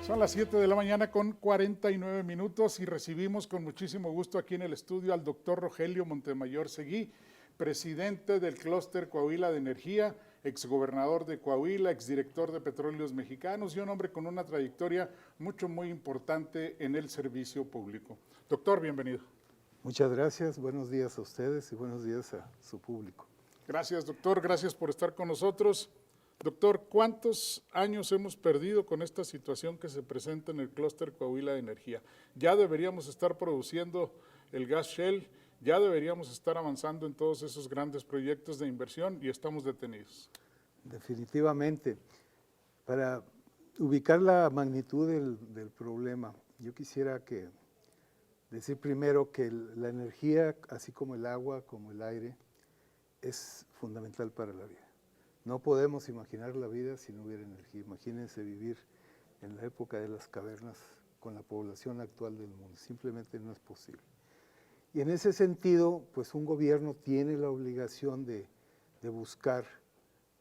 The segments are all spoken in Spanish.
Son las 7 de la mañana con 49 minutos y recibimos con muchísimo gusto aquí en el estudio al doctor Rogelio Montemayor Seguí, presidente del Clúster Coahuila de Energía, exgobernador de Coahuila, exdirector de Petróleos Mexicanos y un hombre con una trayectoria muy importante en el servicio público. Doctor, bienvenido. Muchas gracias, buenos días a ustedes y buenos días a su público. Gracias, doctor, gracias por estar con nosotros. Doctor, ¿cuántos años hemos perdido con esta situación que se presenta en el Clúster Coahuila de Energía? Ya deberíamos estar produciendo el gas Shell, ya deberíamos estar avanzando en todos esos grandes proyectos de inversión y estamos detenidos. Definitivamente. Para ubicar la magnitud del problema, yo quisiera decir primero que la energía, así como el agua, como el aire, es fundamental para la vida. No podemos imaginar la vida si no hubiera energía. Imagínense vivir en la época de las cavernas con la población actual del mundo. Simplemente no es posible. Y en ese sentido, pues un gobierno tiene la obligación de buscar,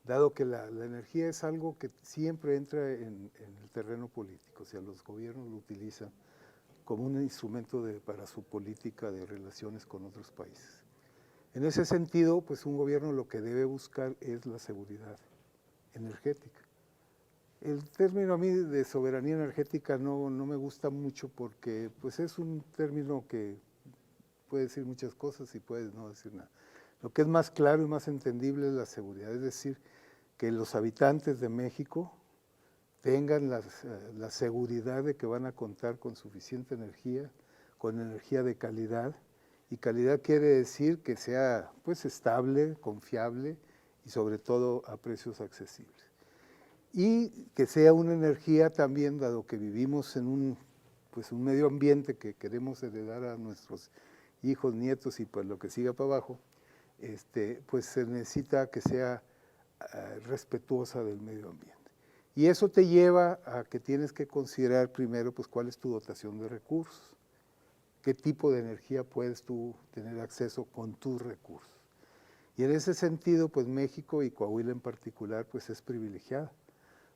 dado que la energía es algo que siempre entra en el terreno político, o sea, los gobiernos lo utilizan como un instrumento para su política de relaciones con otros países. En ese sentido, pues un gobierno lo que debe buscar es la seguridad energética. El término a mí de soberanía energética no me gusta mucho porque pues es un término que puede decir muchas cosas y puede no decir nada. Lo que es más claro y más entendible es la seguridad, es decir, que los habitantes de México tengan la seguridad de que van a contar con suficiente energía, con energía de calidad. Y calidad quiere decir que sea pues estable, confiable y sobre todo a precios accesibles. Y que sea una energía también, dado que vivimos en un medio ambiente que queremos heredar a nuestros hijos, nietos y pues lo que siga para abajo, pues se necesita que sea respetuosa del medio ambiente. Y eso te lleva a que tienes que considerar primero pues cuál es tu dotación de recursos. ¿Qué tipo de energía puedes tú tener acceso con tus recursos? Y en ese sentido, pues México y Coahuila en particular, pues es privilegiada,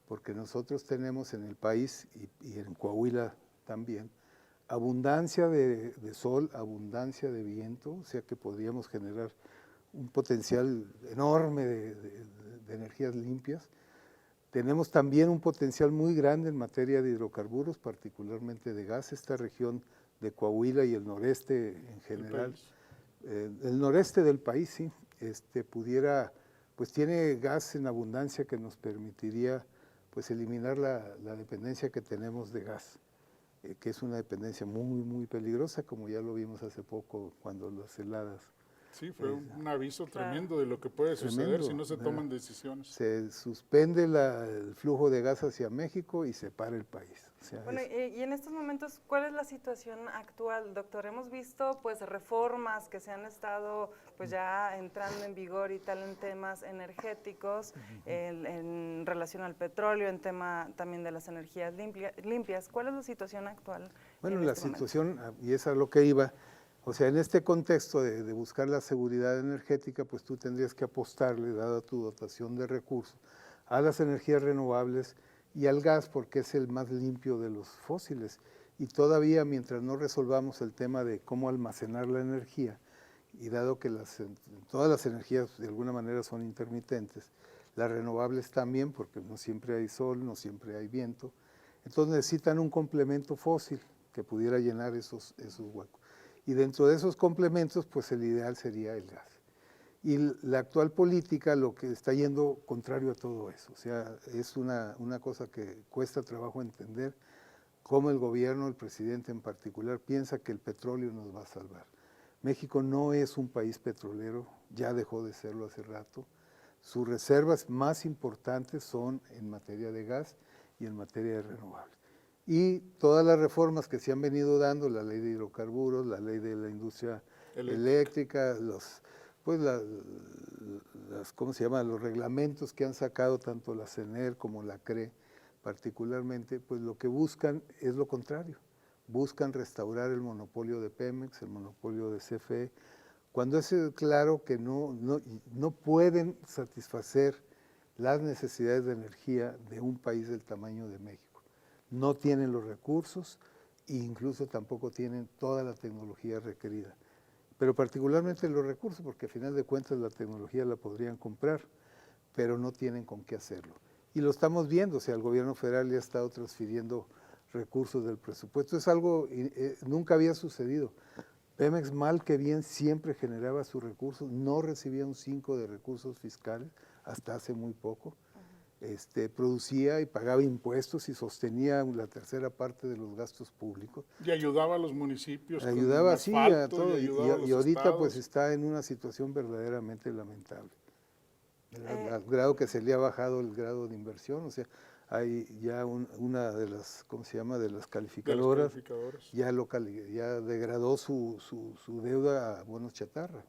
porque nosotros tenemos en el país y en Coahuila también, abundancia de sol, abundancia de viento, o sea que podríamos generar un potencial enorme de energías limpias. Tenemos también un potencial muy grande en materia de hidrocarburos, particularmente de gas. Esta región de Coahuila y el noreste en general, el noreste del país, sí, pues tiene gas en abundancia que nos permitiría pues eliminar la dependencia que tenemos de gas, que es una dependencia muy peligrosa, como ya lo vimos hace poco cuando las heladas. Sí, fue un aviso tremendo de lo que puede suceder si no se toman decisiones. Se suspende el flujo de gas hacia México y se para el país. O sea, bueno, y en estos momentos, ¿cuál es la situación actual, doctor? Hemos visto pues reformas que se han estado pues ya entrando en vigor y tal en temas energéticos, en relación al petróleo, en tema también de las energías limpias. ¿Cuál es la situación actual? Bueno, la situación, y es a lo que iba, o sea, en este contexto de buscar la seguridad energética, pues tú tendrías que apostarle, dada tu dotación de recursos, a las energías renovables y al gas, porque es el más limpio de los fósiles. Y todavía, mientras no resolvamos el tema de cómo almacenar la energía, y dado que todas las energías de alguna manera son intermitentes, las renovables también, porque no siempre hay sol, no siempre hay viento, entonces necesitan un complemento fósil que pudiera llenar esos huecos. Y dentro de esos complementos, pues el ideal sería el gas. Y la actual política lo que está yendo contrario a todo eso. O sea, es una cosa que cuesta trabajo entender cómo el gobierno, el presidente en particular, piensa que el petróleo nos va a salvar. México no es un país petrolero, ya dejó de serlo hace rato. Sus reservas más importantes son en materia de gas y en materia de renovables. Y todas las reformas que se han venido dando, la ley de hidrocarburos, la ley de la industria eléctrica, ¿cómo se llama? Los reglamentos que han sacado tanto la CNER como la CRE particularmente, pues lo que buscan es lo contrario. Buscan restaurar el monopolio de Pemex, el monopolio de CFE, cuando es claro que no pueden satisfacer las necesidades de energía de un país del tamaño de México. no tienen los recursos e incluso tampoco tienen toda la tecnología requerida. Pero particularmente los recursos, porque al final de cuentas la tecnología la podrían comprar, pero no tienen con qué hacerlo. Y lo estamos viendo, o sea, el gobierno federal ya ha estado transfiriendo recursos del presupuesto. Es algo, nunca había sucedido. Pemex, mal que bien, siempre generaba sus recursos, no recibía un 5 de recursos fiscales hasta hace muy poco. Producía y pagaba impuestos y sostenía la tercera parte de los gastos públicos. Y ayudaba a los municipios. Ayudaba así a todo. Y Y ahorita pues está en una situación verdaderamente lamentable. Al grado que se le ha bajado el grado de inversión, o sea, hay ya una de las, ¿cómo se llama?, de las calificadoras, ya degradó su deuda a bonos chatarra.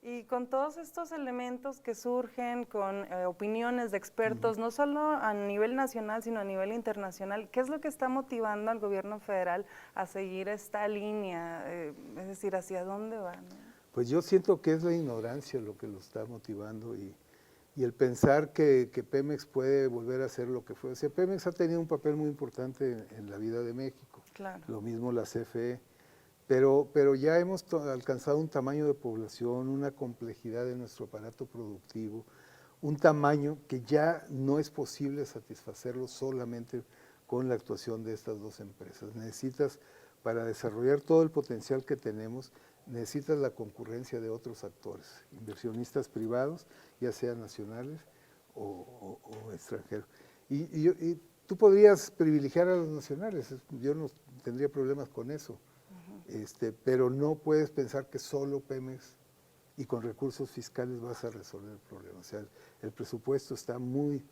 Y con todos estos elementos que surgen, con opiniones de expertos, no solo a nivel nacional, sino a nivel internacional, ¿qué es lo que está motivando al gobierno federal a seguir esta línea? Es decir, ¿hacia dónde van? Pues yo siento que es la ignorancia lo que lo está motivando y el pensar que Pemex puede volver a hacer lo que fue. O sea, Pemex ha tenido un papel muy importante en la vida de México, claro. Lo mismo la CFE. Pero ya hemos alcanzado un tamaño de población, una complejidad de nuestro aparato productivo, un tamaño que ya no es posible satisfacerlo solamente con la actuación de estas dos empresas. Necesitas, para desarrollar todo el potencial que tenemos, necesitas la concurrencia de otros actores, inversionistas privados, ya sean nacionales o extranjeros. Y tú podrías privilegiar a los nacionales, yo no tendría problemas con eso. Pero no puedes pensar que solo Pemex y con recursos fiscales vas a resolver el problema. O sea, el presupuesto está muy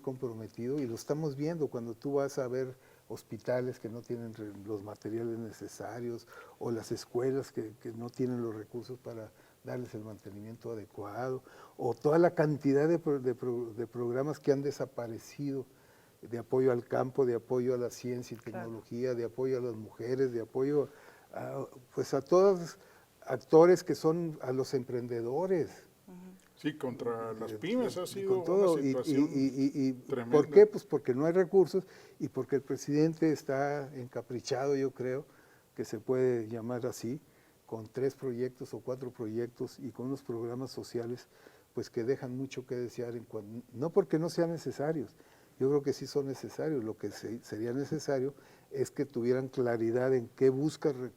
comprometido y lo estamos viendo cuando tú vas a ver hospitales que no tienen los materiales necesarios o las escuelas que no tienen los recursos para darles el mantenimiento adecuado, o toda la cantidad de programas que han desaparecido, de apoyo al campo, de apoyo a la ciencia y tecnología, claro, de apoyo a las mujeres, de apoyo a todos actores que son a los emprendedores. Sí, contra las pymes ha sido todo, una situación tremenda. ¿Por qué? Pues porque no hay recursos y porque el presidente está encaprichado, yo creo, que se puede llamar así, con 3 proyectos o 4 proyectos y con unos programas sociales pues que dejan mucho que desear, no porque no sean necesarios, yo creo que sí son necesarios. Lo que sería necesario es que tuvieran claridad en qué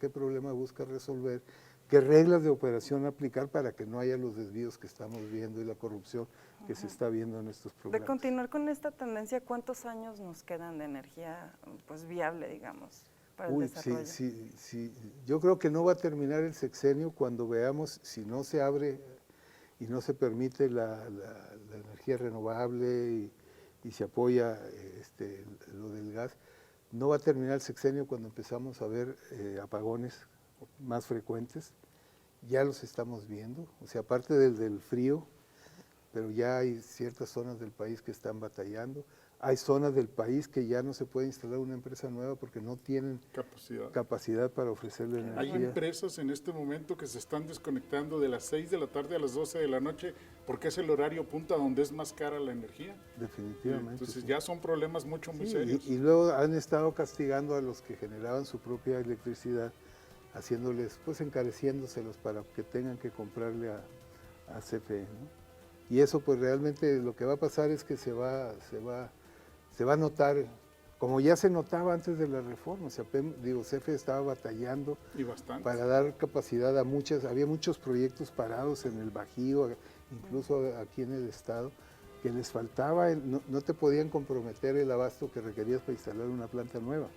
problema busca resolver, qué reglas de operación aplicar para que no haya los desvíos que estamos viendo y la corrupción que se está viendo en estos programas. De continuar con esta tendencia, ¿cuántos años nos quedan de energía pues viable, digamos, para el desarrollo? Sí. Yo creo que no va a terminar el sexenio cuando veamos, si no se abre y no se permite la energía renovable y se apoya lo del gas, no va a terminar el sexenio cuando empezamos a ver apagones más frecuentes. Ya los estamos viendo, o sea, aparte del frío, pero ya hay ciertas zonas del país que están batallando. Hay zonas del país que ya no se puede instalar una empresa nueva porque no tienen capacidad para ofrecerle energía. Hay empresas en este momento que se están desconectando de las 6 de la tarde a las 12 de la noche porque es el horario punta donde es más cara la energía. Definitivamente. Entonces sí. Ya son problemas muy serios. Y luego han estado castigando a los que generaban su propia electricidad, haciéndoles, pues encareciéndoselos para que tengan que comprarle a CFE, ¿no? Y eso pues realmente lo que va a pasar es que se va a notar, como ya se notaba antes de la reforma. O sea, CFE estaba batallando para dar capacidad a había muchos proyectos parados en el Bajío, incluso aquí en el estado, que les faltaba, no te podían comprometer el abasto que requerías para instalar una planta nueva.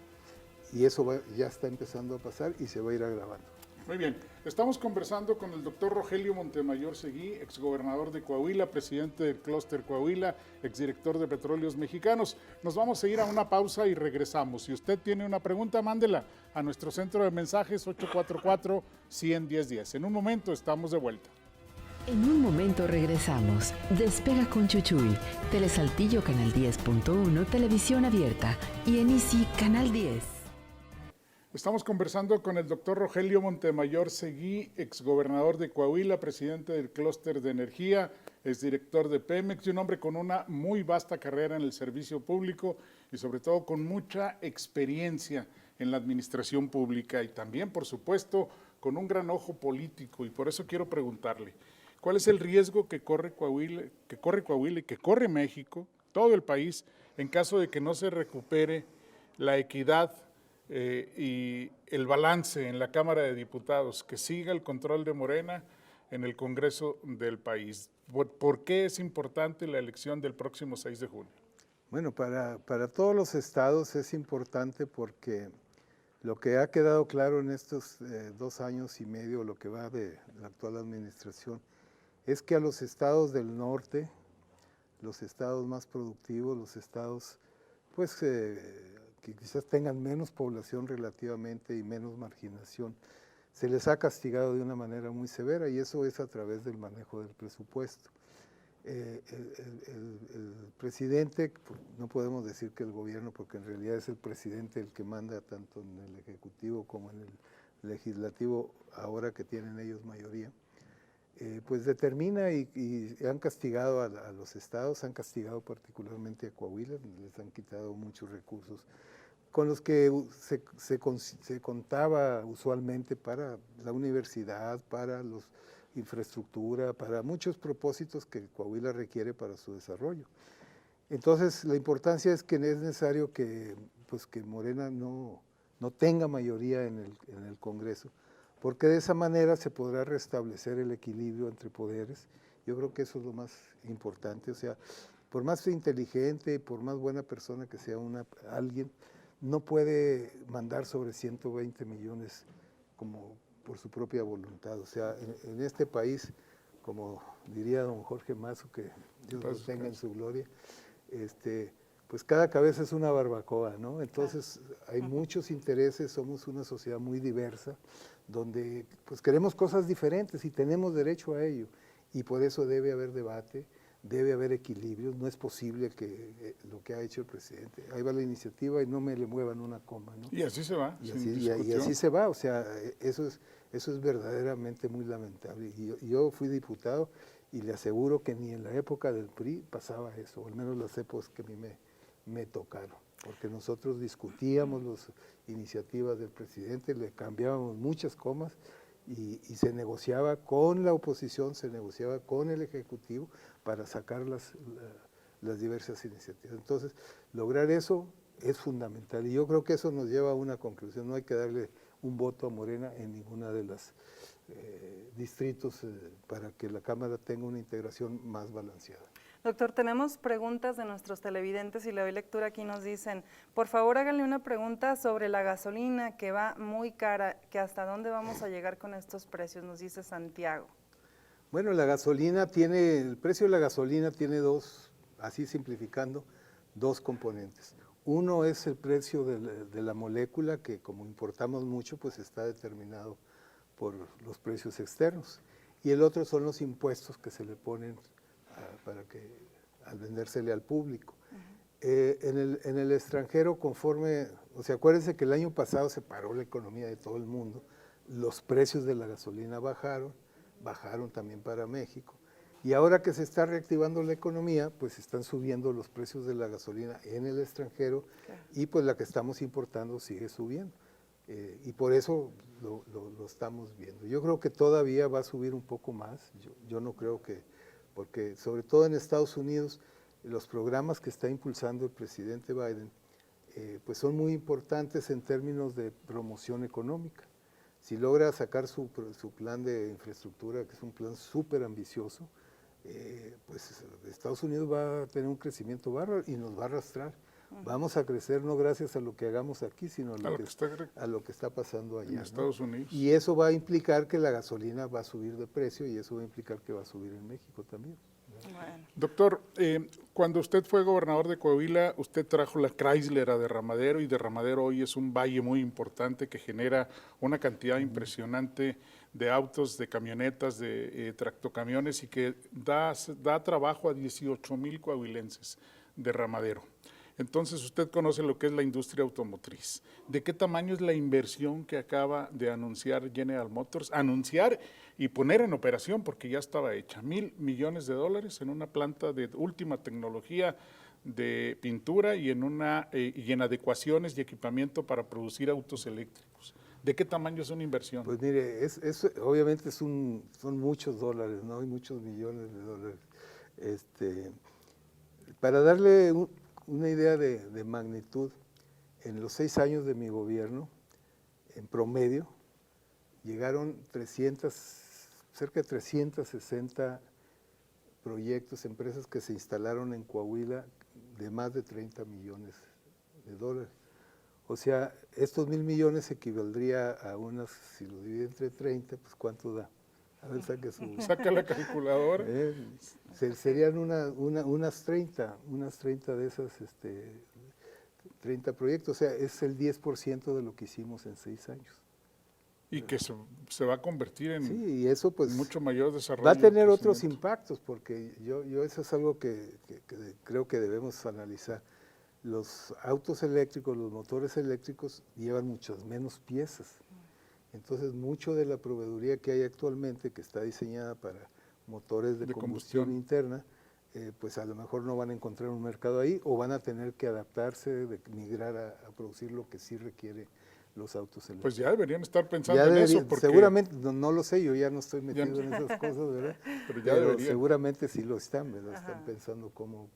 Y eso ya está empezando a pasar y se va a ir agravando. Muy bien, estamos conversando con el doctor Rogelio Montemayor Seguí, exgobernador de Coahuila, presidente del Clúster Coahuila, exdirector de Petróleos Mexicanos. Nos vamos a ir a una pausa y regresamos. Si usted tiene una pregunta, mándela a nuestro centro de mensajes 844-100-1010. En un momento estamos de vuelta. En un momento regresamos. Despega con Chuchuy, Telesaltillo Canal 10.1, Televisión Abierta y en Easy Canal 10. Estamos conversando con el doctor Rogelio Montemayor Seguí, exgobernador de Coahuila, presidente del Clúster de Energía, exdirector de Pemex, y un hombre con una muy vasta carrera en el servicio público y sobre todo con mucha experiencia en la administración pública y también, por supuesto, con un gran ojo político. Y por eso quiero preguntarle, ¿cuál es el riesgo que corre Coahuila y que corre México, todo el país, en caso de que no se recupere la equidad y el balance en la Cámara de Diputados, que siga el control de Morena en el Congreso del país? ¿Por qué es importante la elección del próximo 6 de junio? Bueno, para todos los estados es importante porque lo que ha quedado claro en estos 2 años y medio, lo que va de la actual administración, es que a los estados del norte, los estados más productivos, los estados pues que quizás tengan menos población relativamente y menos marginación, se les ha castigado de una manera muy severa y eso es a través del manejo del presupuesto. El presidente, no podemos decir que el gobierno, porque en realidad es el presidente el que manda tanto en el Ejecutivo como en el Legislativo, ahora que tienen ellos mayoría, pues determina y han castigado a los estados, han castigado particularmente a Coahuila, les han quitado muchos recursos con los que se contaba usualmente para la universidad, para la infraestructura, para muchos propósitos que Coahuila requiere para su desarrollo. Entonces, la importancia es que es necesario que Morena no tenga mayoría en el Congreso, porque de esa manera se podrá restablecer el equilibrio entre poderes. Yo creo que eso es lo más importante, o sea, por más inteligente, por más buena persona que sea alguien, no puede mandar sobre 120 millones como por su propia voluntad. O sea, en este país, como diría don Jorge Mazo, que Dios lo tenga en su gloria, pues cada cabeza es una barbacoa, ¿no? Entonces hay muchos intereses, somos una sociedad muy diversa, donde pues queremos cosas diferentes y tenemos derecho a ello. Y por eso debe haber debate, debe haber equilibrios, no es posible que lo que ha hecho el presidente, ahí va la iniciativa y no me le muevan una coma, ¿no? Y así se va. Y así se va, o sea, eso es verdaderamente muy lamentable. Y yo fui diputado y le aseguro que ni en la época del PRI pasaba eso, o al menos las épocas que a mí me tocaron, porque nosotros discutíamos las iniciativas del presidente, le cambiábamos muchas comas, y se negociaba con la oposición, se negociaba con el Ejecutivo para sacar las diversas iniciativas. Entonces, lograr eso es fundamental y yo creo que eso nos lleva a una conclusión, no hay que darle un voto a Morena en ninguna de las distritos para que la Cámara tenga una integración más balanceada. Doctor, tenemos preguntas de nuestros televidentes y le doy lectura. Aquí nos dicen, por favor háganle una pregunta sobre la gasolina que va muy cara, que hasta dónde vamos a llegar con estos precios, nos dice Santiago. Bueno, el precio de la gasolina tiene así simplificando, dos componentes. Uno es el precio de la molécula, que como importamos mucho, pues está determinado por los precios externos. Y el otro son los impuestos que se le ponen al vendérsele al público. En el extranjero, acuérdense que el año pasado se paró la economía de todo el mundo, los precios de la gasolina bajaron también para México, y ahora que se está reactivando la economía, pues están subiendo los precios de la gasolina en el extranjero, y pues la que estamos importando sigue subiendo, y por eso lo estamos viendo. Yo creo que todavía va a subir un poco más, yo no creo porque sobre todo en Estados Unidos, los programas que está impulsando el presidente Biden, pues son muy importantes en términos de promoción económica. Si logra sacar su plan de infraestructura, que es un plan súper ambicioso, pues Estados Unidos va a tener un crecimiento bárbaro y nos va a arrastrar. Vamos a crecer no gracias a lo que hagamos aquí, sino a lo que está pasando allá, en Estados Unidos. Y eso va a implicar que la gasolina va a subir de precio y eso va a implicar que va a subir en México también. Bueno. Doctor, cuando usted fue gobernador de Coahuila, usted trajo la Chrysler a Derramadero, y Derramadero hoy es un valle muy importante que genera una cantidad impresionante de autos, de camionetas, de tractocamiones, y que da trabajo a 18,000 coahuilenses. Derramadero. Entonces usted conoce lo que es la industria automotriz. ¿De qué tamaño es la inversión que acaba de anunciar General Motors? Anunciar y poner en operación, porque ya estaba hecha, $1,000 millones en una planta de última tecnología de pintura y en adecuaciones y equipamiento para producir autos eléctricos. ¿De qué tamaño es una inversión? Pues mire, obviamente son muchos dólares, ¿no? Hay muchos millones de dólares. Para darle una idea de magnitud, en los 6 años de mi gobierno, en promedio, llegaron cerca de 360 proyectos, empresas que se instalaron en Coahuila de más de 30 millones de dólares. O sea, estos 1,000 millones equivaldría a si lo divide entre 30, pues ¿cuánto da? A ver, Saca la calculadora. Serían unas 30 de esas, 30 proyectos, o sea, es el 10% de lo que hicimos en 6 años. Y que se va a convertir en sí, y eso pues mucho mayor desarrollo. Va a tener otros impactos, porque yo eso es algo que creo que debemos analizar. Los autos eléctricos, los motores eléctricos llevan muchas menos piezas. Entonces, mucho de la proveeduría que hay actualmente, que está diseñada para motores de combustión interna, pues a lo mejor no van a encontrar un mercado ahí o van a tener que adaptarse, migrar a producir lo que sí requiere los autos eléctricos. Pues ya deberían estar pensando en eso. Porque seguramente, no lo sé, yo ya no estoy metido en esas cosas, ¿verdad? Pero seguramente sí lo están, ¿verdad? Están pensando cómo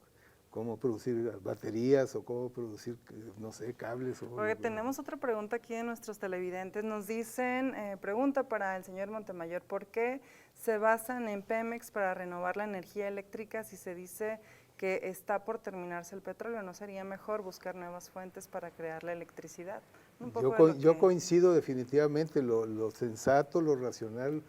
producir baterías o cómo producir, no sé, cables. Oye, tenemos otra pregunta aquí de nuestros televidentes. Nos dicen, pregunta para el señor Montemayor, ¿por qué se basan en Pemex para renovar la energía eléctrica si se dice que está por terminarse el petróleo? ¿No sería mejor buscar nuevas fuentes para crear la electricidad? Yo coincido definitivamente, lo sensato, lo racional,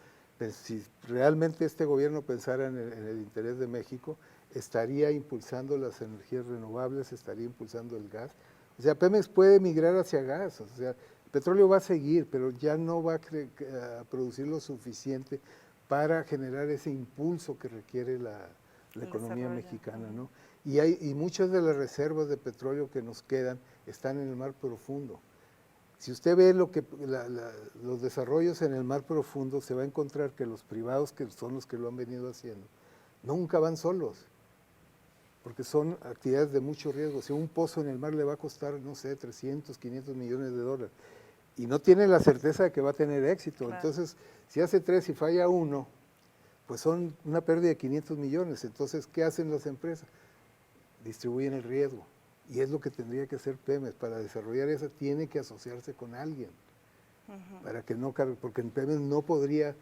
si realmente este gobierno pensara en el interés de México, estaría impulsando las energías renovables, estaría impulsando el gas. O sea, Pemex puede migrar hacia gas, o sea, el petróleo va a seguir, pero ya no va a producir lo suficiente para generar ese impulso que requiere la economía mexicana, ¿no? Y muchas de las reservas de petróleo que nos quedan están en el mar profundo. Si usted ve los desarrollos en el mar profundo, se va a encontrar que los privados, que son los que lo han venido haciendo, nunca van solos, porque son actividades de mucho riesgo. Si un pozo en el mar le va a costar, no sé, 300, 500 millones de dólares, y no tiene la certeza de que va a tener éxito. Claro. Entonces, si hace 3 y falla 1, pues son una pérdida de 500 millones. Entonces, ¿qué hacen las empresas? Distribuyen el riesgo. Y es lo que tendría que hacer Pemex. Para desarrollar eso, tiene que asociarse con alguien. Para que no cargue, porque Pemex no podría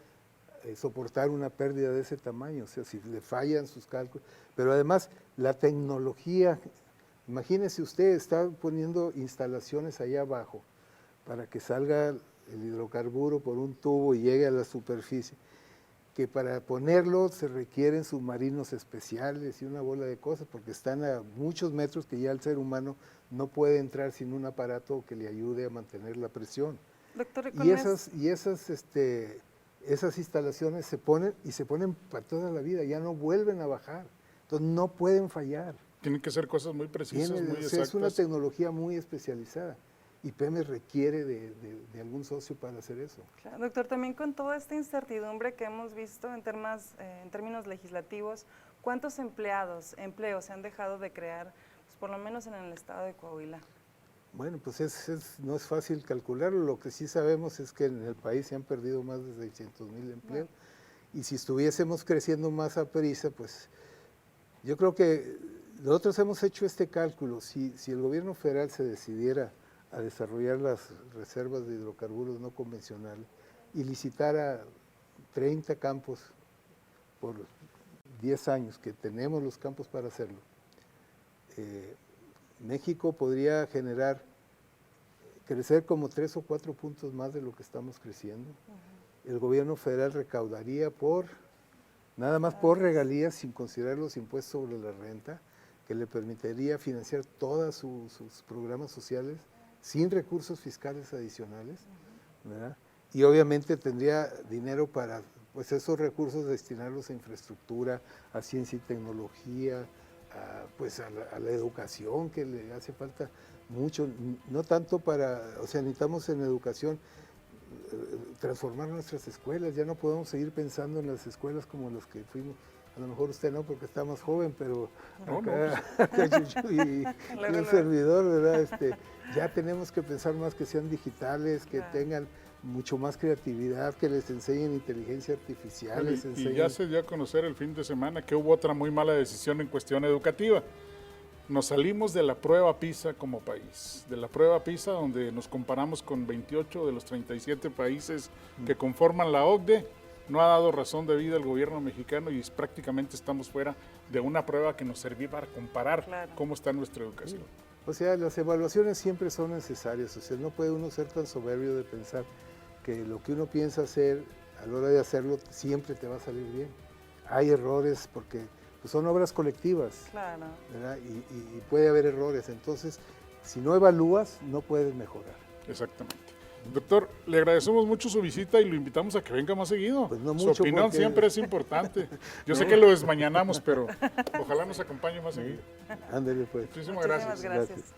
soportar una pérdida de ese tamaño, o sea, si le fallan sus cálculos. Pero además, la tecnología, imagínese usted, está poniendo instalaciones allá abajo para que salga el hidrocarburo por un tubo y llegue a la superficie, que para ponerlo se requieren submarinos especiales y una bola de cosas, porque están a muchos metros que ya el ser humano no puede entrar sin un aparato que le ayude a mantener la presión. Doctor, esas instalaciones se ponen para toda la vida, ya no vuelven a bajar, entonces no pueden fallar. Tienen que ser cosas muy precisas, muy exactas. Es una tecnología muy especializada y Pemex requiere de algún socio para hacer eso. Claro, doctor, también con toda esta incertidumbre que hemos visto en términos legislativos, ¿cuántos empleos se han dejado de crear, pues, por lo menos en el estado de Coahuila? Bueno, pues no es fácil calcularlo. Lo que sí sabemos es que en el país se han perdido más de 600,000 empleos. Y si estuviésemos creciendo más a prisa, pues yo creo que nosotros hemos hecho este cálculo. Si el gobierno federal se decidiera a desarrollar las reservas de hidrocarburos no convencionales y licitara 30 campos por 10 años, que tenemos los campos para hacerlo, México podría crecer como 3 o 4 puntos más de lo que estamos creciendo. El gobierno federal recaudaría nada más por regalías, sin considerar los impuestos sobre la renta, que le permitiría financiar todos sus programas sociales sin recursos fiscales adicionales, ¿verdad? Y obviamente tendría dinero para, pues, esos recursos destinarlos a infraestructura, a ciencia y tecnología, pues a la educación, que le hace falta mucho, no tanto o sea, necesitamos en educación transformar nuestras escuelas, ya no podemos seguir pensando en las escuelas como las que fuimos. A lo mejor usted no, porque está más joven, pero acá Chuchu y un servidor, ¿verdad? Ya tenemos que pensar más que sean digitales, que tengan mucho más creatividad, que les enseñen inteligencia artificial. Y ya se dio a conocer el fin de semana que hubo otra muy mala decisión en cuestión educativa. Nos salimos de la prueba PISA como país, de la prueba PISA donde nos comparamos con 28 de los 37 países que conforman la OCDE. No ha dado razón de vida el gobierno mexicano y prácticamente estamos fuera de una prueba que nos servía para comparar cómo está nuestra educación. O sea, las evaluaciones siempre son necesarias, o sea, no puede uno ser tan soberbio de pensar que lo que uno piensa hacer, a la hora de hacerlo, siempre te va a salir bien. Hay errores porque pues, son obras colectivas, ¿verdad? Y puede haber errores, entonces, si no evalúas, no puedes mejorar. Exactamente. Doctor, le agradecemos mucho su visita y lo invitamos a que venga más seguido. Pues no su mucho opinión porque... siempre es importante. Yo sé que lo desmañanamos, pero ojalá nos acompañe más seguido. Ándale pues. Muchísimas gracias.